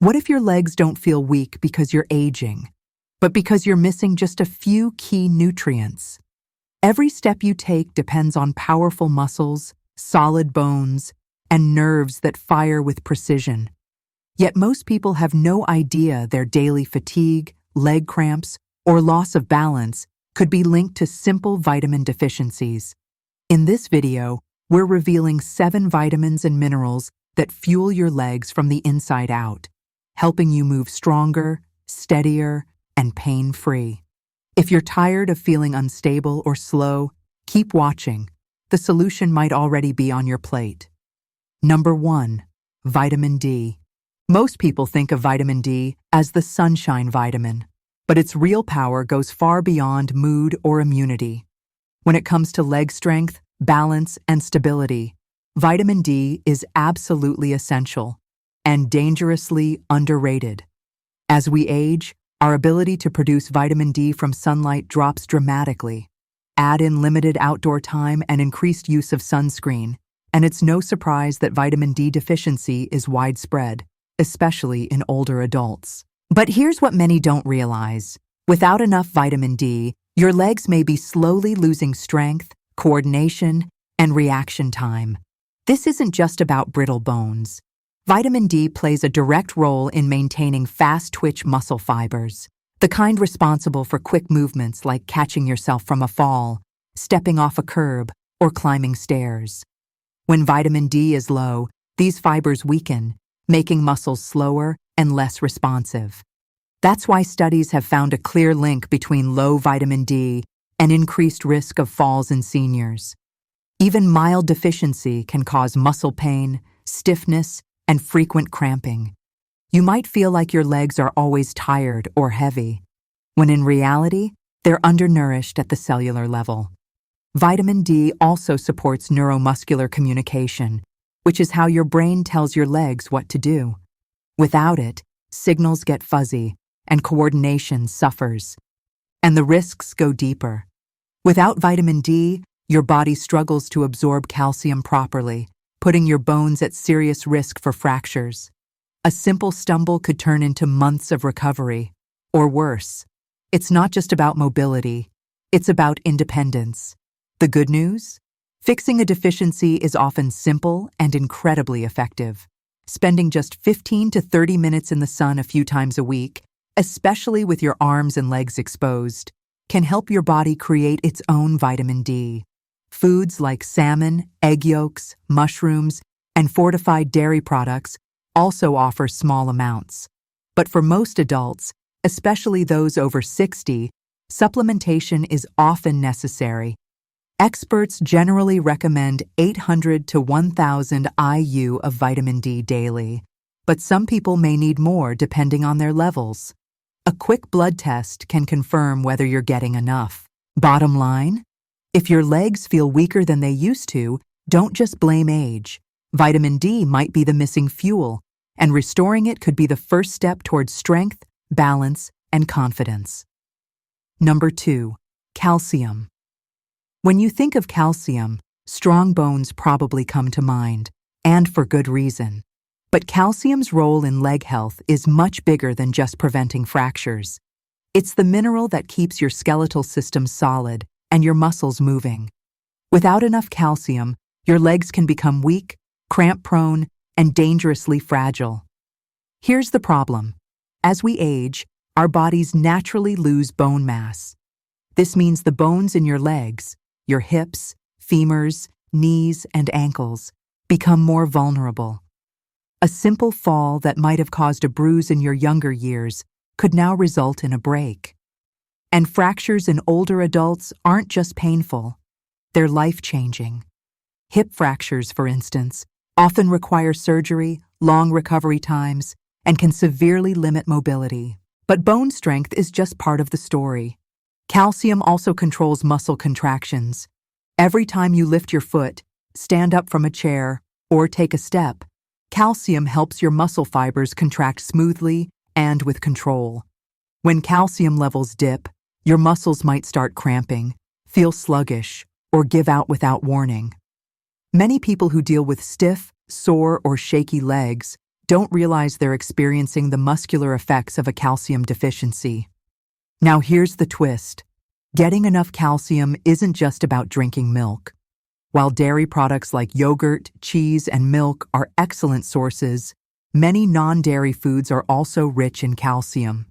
What if your legs don't feel weak because you're aging, but because you're missing just a few key nutrients? Every step you take depends on powerful muscles, solid bones, and nerves that fire with precision. Yet most people have no idea their daily fatigue, leg cramps, or loss of balance could be linked to simple vitamin deficiencies. In this video, we're revealing 7 vitamins and minerals that fuel your legs from the inside out, helping you move stronger, steadier, and pain-free. If you're tired of feeling unstable or slow, keep watching. The solution might already be on your plate. Number 1. Vitamin D. Most people think of vitamin D as the sunshine vitamin, but its real power goes far beyond mood or immunity. When it comes to leg strength, balance, and stability, vitamin D is absolutely essential and dangerously underrated. As we age, our ability to produce vitamin D from sunlight drops dramatically. Add in limited outdoor time and increased use of sunscreen, and it's no surprise that vitamin D deficiency is widespread, especially in older adults. But here's what many don't realize. Without enough vitamin D, your legs may be slowly losing strength, coordination, and reaction time. This isn't just about brittle bones. Vitamin D plays a direct role in maintaining fast-twitch muscle fibers, the kind responsible for quick movements like catching yourself from a fall, stepping off a curb, or climbing stairs. When vitamin D is low, these fibers weaken, making muscles slower and less responsive. That's why studies have found a clear link between low vitamin D and increased risk of falls in seniors. Even mild deficiency can cause muscle pain, stiffness, and frequent cramping. You might feel like your legs are always tired or heavy, when in reality, they're undernourished at the cellular level. Vitamin D also supports neuromuscular communication, which is how your brain tells your legs what to do. Without it, signals get fuzzy and coordination suffers, and the risks go deeper. Without vitamin D, your body struggles to absorb calcium properly, putting your bones at serious risk for fractures. A simple stumble could turn into months of recovery, or worse. It's not just about mobility, it's about independence. The good news? Fixing a deficiency is often simple and incredibly effective. Spending just 15 to 30 minutes in the sun a few times a week, especially with your arms and legs exposed, can help your body create its own vitamin D. Foods like salmon, egg yolks, mushrooms, and fortified dairy products also offer small amounts. But for most adults, especially those over 60, supplementation is often necessary. Experts generally recommend 800 to 1,000 IU of vitamin D daily, but some people may need more depending on their levels. A quick blood test can confirm whether you're getting enough. Bottom line? If your legs feel weaker than they used to, don't just blame age. Vitamin D might be the missing fuel, and restoring it could be the first step towards strength, balance, and confidence. Number 2. Calcium. When you think of calcium, strong bones probably come to mind, and for good reason. But calcium's role in leg health is much bigger than just preventing fractures. It's the mineral that keeps your skeletal system solid and your muscles moving. Without enough calcium, your legs can become weak, cramp-prone, and dangerously fragile. Here's the problem. As we age, our bodies naturally lose bone mass. This means the bones in your legs, your hips, femurs, knees, and ankles, become more vulnerable. A simple fall that might have caused a bruise in your younger years could now result in a break. And fractures in older adults aren't just painful, they're life-changing. Hip fractures, for instance, often require surgery, long recovery times, and can severely limit mobility. But bone strength is just part of the story. Calcium also controls muscle contractions. Every time you lift your foot, stand up from a chair, or take a step, calcium helps your muscle fibers contract smoothly and with control. When calcium levels dip, your muscles might start cramping, feel sluggish, or give out without warning. Many people who deal with stiff, sore, or shaky legs don't realize they're experiencing the muscular effects of a calcium deficiency. Now here's the twist. Getting enough calcium isn't just about drinking milk. While dairy products like yogurt, cheese, and milk are excellent sources, many non-dairy foods are also rich in calcium.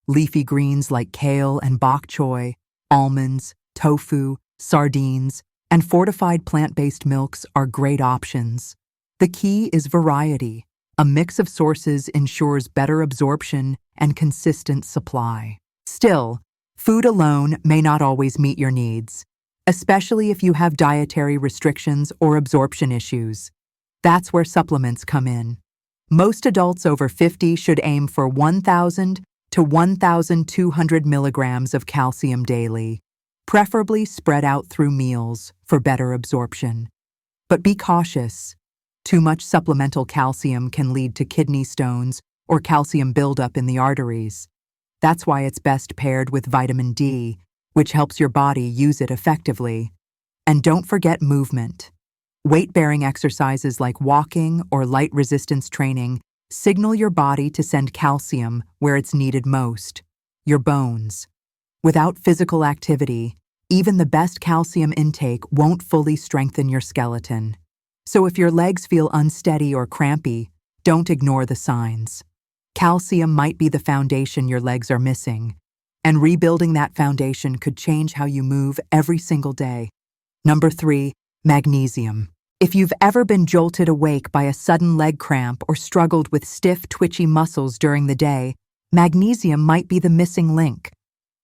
Leafy greens like kale and bok choy, almonds, tofu, sardines, and fortified plant-based milks are great options. The key is variety. A mix of sources ensures better absorption and consistent supply. Still, food alone may not always meet your needs, especially if you have dietary restrictions or absorption issues. That's where supplements come in. Most adults over 50 should aim for 1,000 to 1,200 milligrams of calcium daily, preferably spread out through meals for better absorption. But be cautious. Too much supplemental calcium can lead to kidney stones or calcium buildup in the arteries. That's why it's best paired with vitamin D, which helps your body use it effectively. And don't forget movement. Weight-bearing exercises like walking or light resistance training signal your body to send calcium where it's needed most, your bones. Without physical activity, even the best calcium intake won't fully strengthen your skeleton. So if your legs feel unsteady or crampy, don't ignore the signs. Calcium might be the foundation your legs are missing, and rebuilding that foundation could change how you move every single day. Number 3, magnesium. If you've ever been jolted awake by a sudden leg cramp or struggled with stiff, twitchy muscles during the day, magnesium might be the missing link.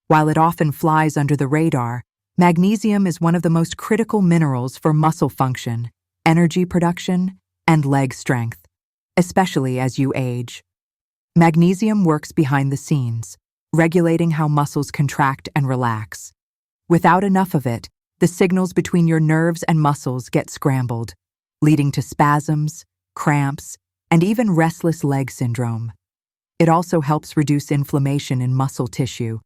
While it often flies under the radar, magnesium is one of the most critical minerals for muscle function, energy production, and leg strength, especially as you age. Magnesium works behind the scenes, regulating how muscles contract and relax. Without enough of it, the signals between your nerves and muscles get scrambled, leading to spasms, cramps, and even restless leg syndrome. It also helps reduce inflammation in muscle tissue,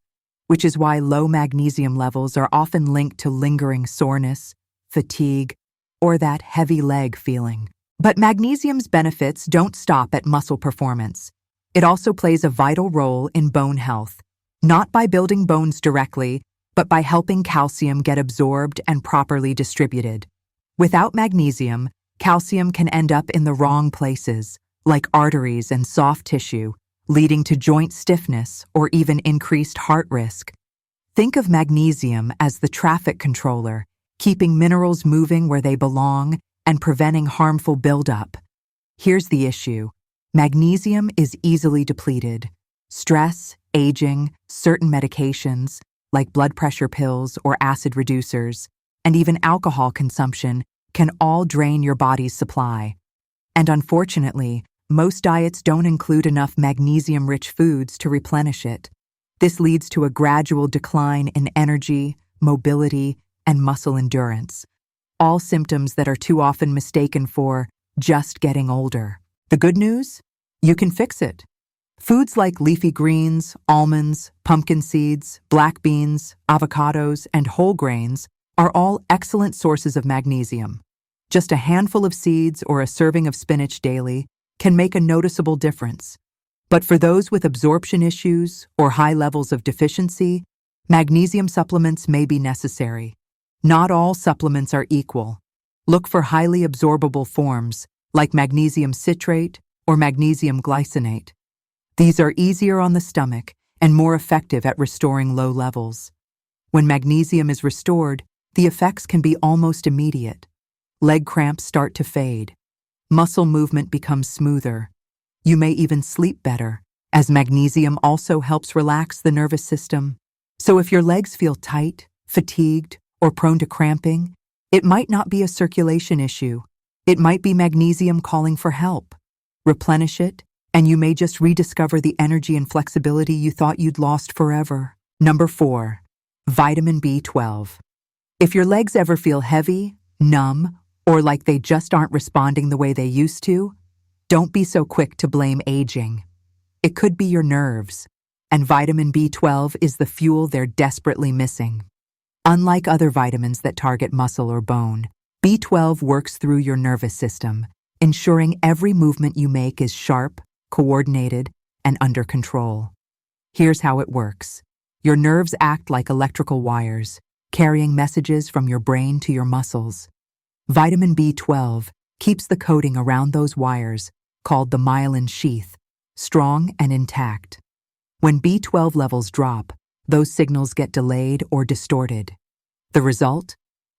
which is why low magnesium levels are often linked to lingering soreness, fatigue, or that heavy leg feeling. But magnesium's benefits don't stop at muscle performance. It also plays a vital role in bone health, not by building bones directly, but by helping calcium get absorbed and properly distributed. Without magnesium, calcium can end up in the wrong places, like arteries and soft tissue, leading to joint stiffness or even increased heart risk. Think of magnesium as the traffic controller, keeping minerals moving where they belong and preventing harmful buildup. Here's the issue. Magnesium is easily depleted. Stress, aging, certain medications, like blood pressure pills or acid reducers, and even alcohol consumption can all drain your body's supply. And unfortunately, most diets don't include enough magnesium-rich foods to replenish it. This leads to a gradual decline in energy, mobility, and muscle endurance, all symptoms that are too often mistaken for just getting older. The good news? You can fix it. Foods like leafy greens, almonds, pumpkin seeds, black beans, avocados, and whole grains are all excellent sources of magnesium. Just a handful of seeds or a serving of spinach daily can make a noticeable difference. But for those with absorption issues or high levels of deficiency, magnesium supplements may be necessary. Not all supplements are equal. Look for highly absorbable forms like magnesium citrate or magnesium glycinate. These are easier on the stomach and more effective at restoring low levels. When magnesium is restored, the effects can be almost immediate. Leg cramps start to fade. Muscle movement becomes smoother. You may even sleep better, as magnesium also helps relax the nervous system. So if your legs feel tight, fatigued, or prone to cramping, it might not be a circulation issue. It might be magnesium calling for help. Replenish it, and you may just rediscover the energy and flexibility you thought you'd lost forever. Number 4, vitamin B12. If your legs ever feel heavy, numb, or like they just aren't responding the way they used to, don't be so quick to blame aging. It could be your nerves, and vitamin B12 is the fuel they're desperately missing. Unlike other vitamins that target muscle or bone, B12 works through your nervous system, ensuring every movement you make is sharp, coordinated, and under control. Here's how it works. Your nerves act like electrical wires, carrying messages from your brain to your muscles. Vitamin B12 keeps the coating around those wires, called the myelin sheath, strong and intact. When B12 levels drop, those signals get delayed or distorted. The result?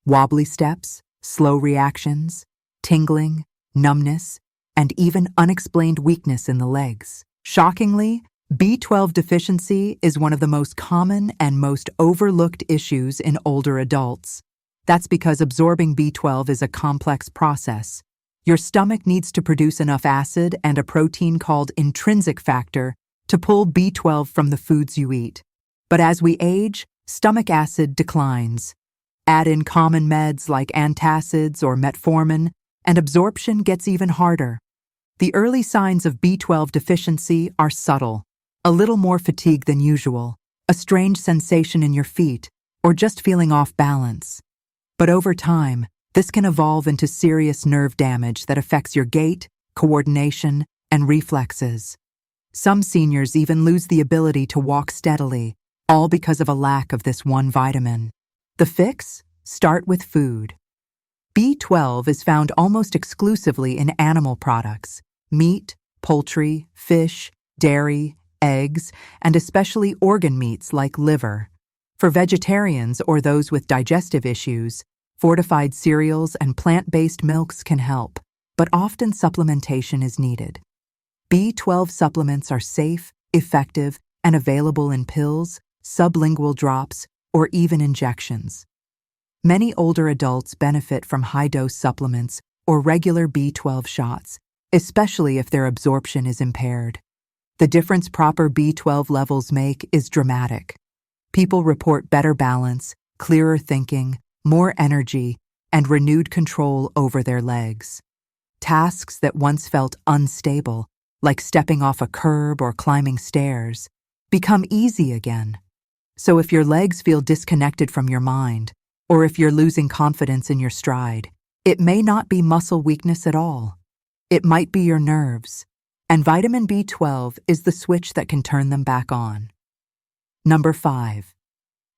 Wobbly steps, slow reactions, tingling, numbness, and even unexplained weakness in the legs. Shockingly, B12 deficiency is one of the most common and most overlooked issues in older adults. That's because absorbing B12 is a complex process. Your stomach needs to produce enough acid and a protein called intrinsic factor to pull B12 from the foods you eat. But as we age, stomach acid declines. Add in common meds like antacids or metformin, and absorption gets even harder. The early signs of B12 deficiency are subtle. A little more fatigue than usual, a strange sensation in your feet, or just feeling off balance. But over time, this can evolve into serious nerve damage that affects your gait, coordination, and reflexes. Some seniors even lose the ability to walk steadily, all because of a lack of this one vitamin. The fix? Start with food. B12 is found almost exclusively in animal products: meat, poultry, fish, dairy, eggs, and especially organ meats like liver. For vegetarians or those with digestive issues, fortified cereals and plant-based milks can help, but often supplementation is needed. B12 supplements are safe, effective, and available in pills, sublingual drops, or even injections. Many older adults benefit from high-dose supplements or regular B12 shots, especially if their absorption is impaired. The difference proper B12 levels make is dramatic. People report better balance, clearer thinking, more energy, and renewed control over their legs. Tasks that once felt unstable, like stepping off a curb or climbing stairs, become easy again. So if your legs feel disconnected from your mind, or if you're losing confidence in your stride, it may not be muscle weakness at all. It might be your nerves. And vitamin B12 is the switch that can turn them back on. Number 5.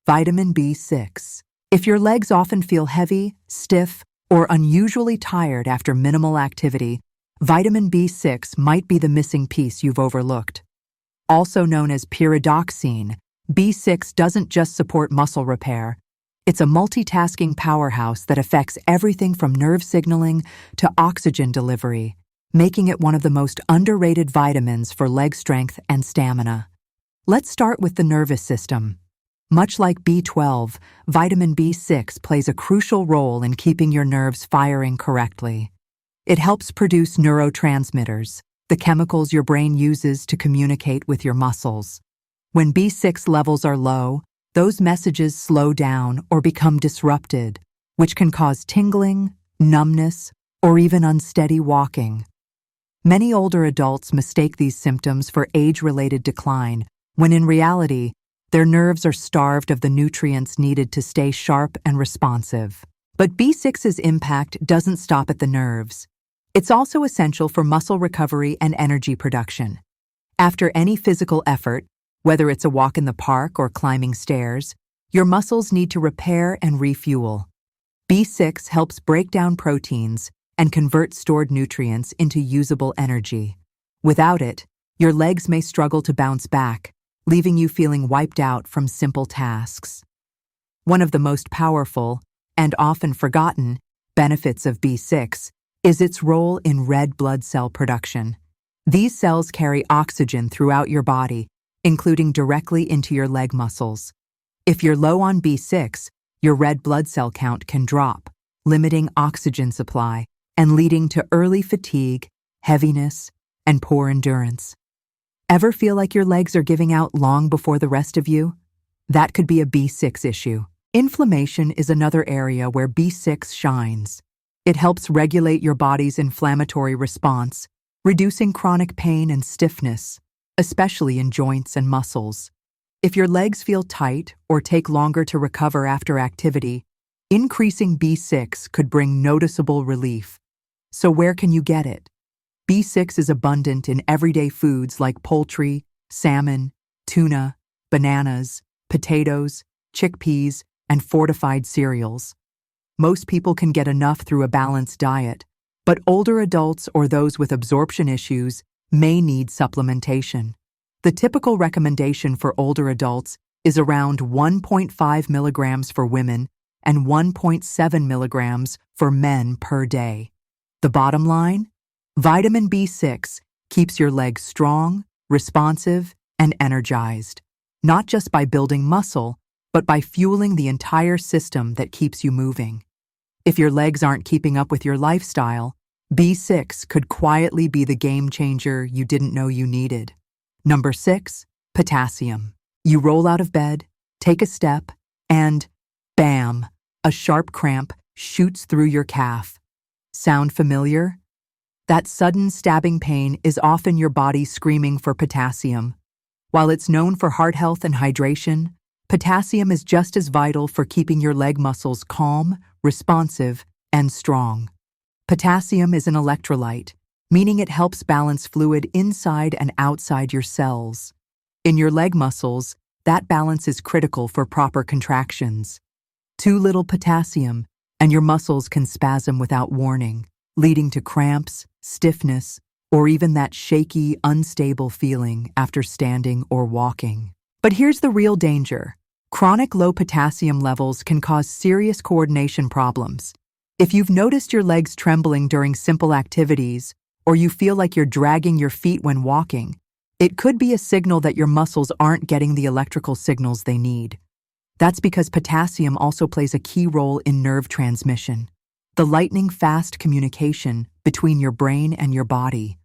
Vitamin B6. If your legs often feel heavy, stiff, or unusually tired after minimal activity, vitamin B6 might be the missing piece you've overlooked. Also known as pyridoxine, B6 doesn't just support muscle repair. It's a multitasking powerhouse that affects everything from nerve signaling to oxygen delivery, making it one of the most underrated vitamins for leg strength and stamina. Let's start with the nervous system. Much like B12, vitamin B6 plays a crucial role in keeping your nerves firing correctly. It helps produce neurotransmitters, the chemicals your brain uses to communicate with your muscles. When B6 levels are low, those messages slow down or become disrupted, which can cause tingling, numbness, or even unsteady walking. Many older adults mistake these symptoms for age-related decline, when in reality, their nerves are starved of the nutrients needed to stay sharp and responsive. But B6's impact doesn't stop at the nerves. It's also essential for muscle recovery and energy production. After any physical effort, whether it's a walk in the park or climbing stairs, your muscles need to repair and refuel. B6 helps break down proteins and convert stored nutrients into usable energy. Without it, your legs may struggle to bounce back, leaving you feeling wiped out from simple tasks. One of the most powerful, and often forgotten, benefits of B6 is its role in red blood cell production. These cells carry oxygen throughout your body, including directly into your leg muscles. If you're low on B6, your red blood cell count can drop, limiting oxygen supply and leading to early fatigue, heaviness, and poor endurance. Ever feel like your legs are giving out long before the rest of you? That could be a B6 issue. Inflammation is another area where B6 shines. It helps regulate your body's inflammatory response, reducing chronic pain and stiffness, especially in joints and muscles. If your legs feel tight or take longer to recover after activity, increasing B6 could bring noticeable relief. So where can you get it? B6 is abundant in everyday foods like poultry, salmon, tuna, bananas, potatoes, chickpeas, and fortified cereals. Most people can get enough through a balanced diet, but older adults or those with absorption issues may need supplementation. The typical recommendation for older adults is around 1.5 milligrams for women and 1.7 milligrams for men per day. The bottom line? Vitamin B6 keeps your legs strong, responsive, and energized, not just by building muscle, but by fueling the entire system that keeps you moving. If your legs aren't keeping up with your lifestyle, B6 could quietly be the game changer you didn't know you needed. Number 6, potassium. You roll out of bed, take a step, and bam, a sharp cramp shoots through your calf. Sound familiar? That sudden stabbing pain is often your body screaming for potassium. While it's known for heart health and hydration, potassium is just as vital for keeping your leg muscles calm, responsive, and strong. Potassium is an electrolyte, meaning it helps balance fluid inside and outside your cells. In your leg muscles, that balance is critical for proper contractions. Too little potassium, and your muscles can spasm without warning, leading to cramps, stiffness, or even that shaky, unstable feeling after standing or walking. But here's the real danger. Chronic low potassium levels can cause serious coordination problems. If you've noticed your legs trembling during simple activities, or you feel like you're dragging your feet when walking, it could be a signal that your muscles aren't getting the electrical signals they need. That's because potassium also plays a key role in nerve transmission, the lightning-fast communication between your brain and your body.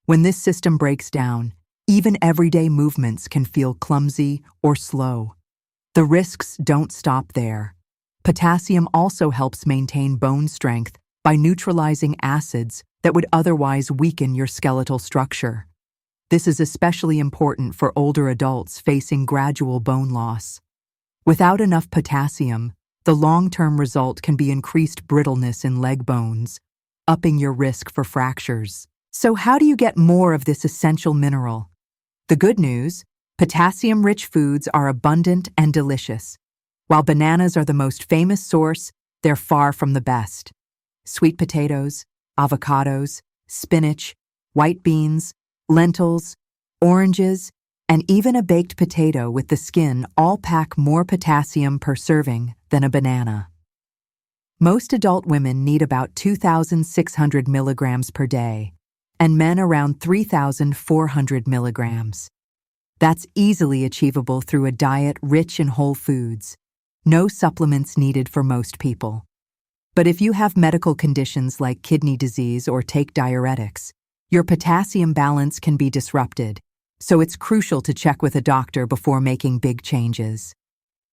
When this system breaks down, even everyday movements can feel clumsy or slow. The risks don't stop there. Potassium also helps maintain bone strength by neutralizing acids that would otherwise weaken your skeletal structure. This is especially important for older adults facing gradual bone loss. Without enough potassium, the long-term result can be increased brittleness in leg bones, upping your risk for fractures. So how do you get more of this essential mineral? The good news, potassium-rich foods are abundant and delicious. While bananas are the most famous source, they're far from the best. Sweet potatoes, avocados, spinach, white beans, lentils, oranges, and even a baked potato with the skin all pack more potassium per serving than a banana. Most adult women need about 2,600 milligrams per day, and men around 3,400 milligrams. That's easily achievable through a diet rich in whole foods. No supplements needed for most people. But if you have medical conditions like kidney disease or take diuretics, your potassium balance can be disrupted, so it's crucial to check with a doctor before making big changes.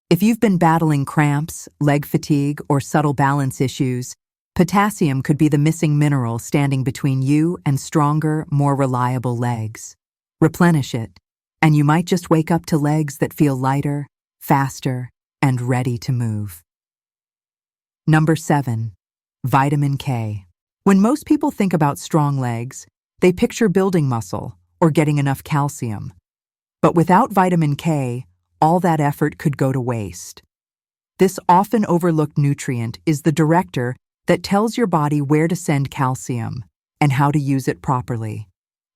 If you've been battling cramps, leg fatigue, or subtle balance issues, potassium could be the missing mineral standing between you and stronger, more reliable legs. Replenish it, and you might just wake up to legs that feel lighter, faster, and ready to move. Number 7, vitamin K. When most people think about strong legs, they picture building muscle or getting enough calcium. But without vitamin K, all that effort could go to waste. This often overlooked nutrient is the director that tells your body where to send calcium and how to use it properly.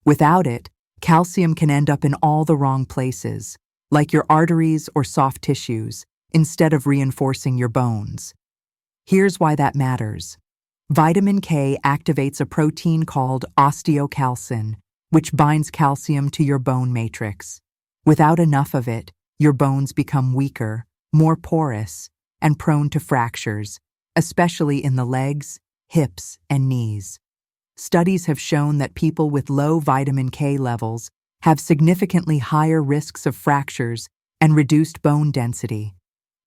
Without it, calcium can end up in all the wrong places, like your arteries or soft tissues, instead of reinforcing your bones. Here's why that matters. Vitamin K activates a protein called osteocalcin, which binds calcium to your bone matrix. Without enough of it, your bones become weaker, more porous, and prone to fractures, especially in the legs, hips, and knees. Studies have shown that people with low vitamin K levels have significantly higher risks of fractures and reduced bone density.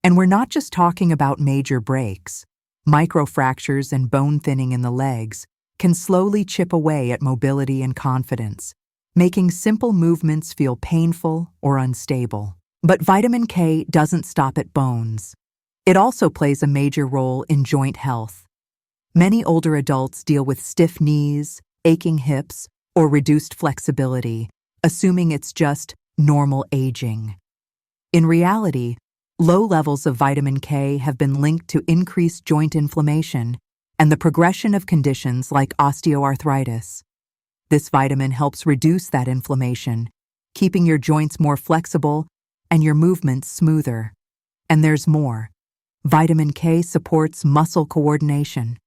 And we're not just talking about major breaks. Microfractures and bone thinning in the legs can slowly chip away at mobility and confidence, making simple movements feel painful or unstable. But vitamin K doesn't stop at bones. It also plays a major role in joint health. Many older adults deal with stiff knees, aching hips, or reduced flexibility, assuming it's just normal aging. In reality, low levels of vitamin K have been linked to increased joint inflammation and the progression of conditions like osteoarthritis. This vitamin helps reduce that inflammation, keeping your joints more flexible and your movements smoother. And there's more. Vitamin K supports muscle coordination.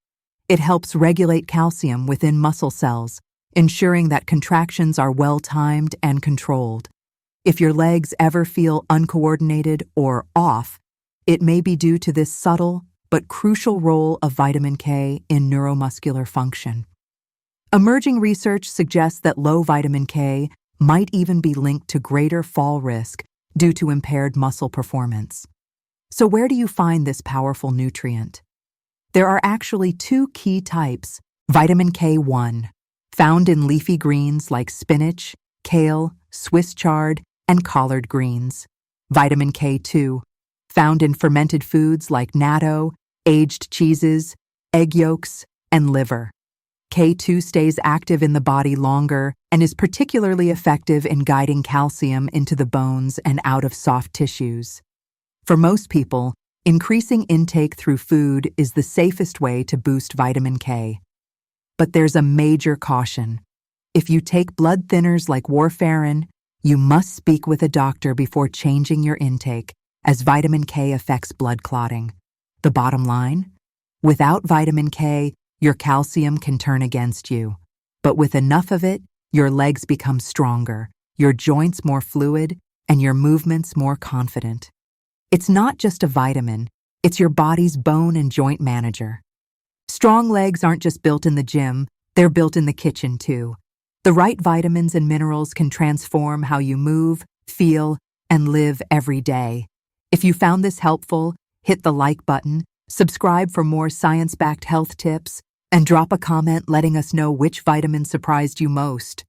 It helps regulate calcium within muscle cells, ensuring that contractions are well-timed and controlled. If your legs ever feel uncoordinated or off, it may be due to this subtle but crucial role of vitamin K in neuromuscular function. Emerging research suggests that low vitamin K might even be linked to greater fall risk due to impaired muscle performance. So where do you find this powerful nutrient? There are actually two key types. Vitamin K1, found in leafy greens like spinach, kale, Swiss chard, and collard greens. Vitamin K2, found in fermented foods like natto, aged cheeses, egg yolks, and liver. K2 stays active in the body longer and is particularly effective in guiding calcium into the bones and out of soft tissues. For most people, increasing intake through food is the safest way to boost vitamin K. But there's a major caution. If you take blood thinners like warfarin, you must speak with a doctor before changing your intake, as vitamin K affects blood clotting. The bottom line? Without vitamin K, your calcium can turn against you. But with enough of it, your legs become stronger, your joints more fluid, and your movements more confident. It's not just a vitamin, it's your body's bone and joint manager. Strong legs aren't just built in the gym, they're built in the kitchen too. The right vitamins and minerals can transform how you move, feel, and live every day. If you found this helpful, hit the like button, subscribe for more science-backed health tips, and drop a comment letting us know which vitamin surprised you most.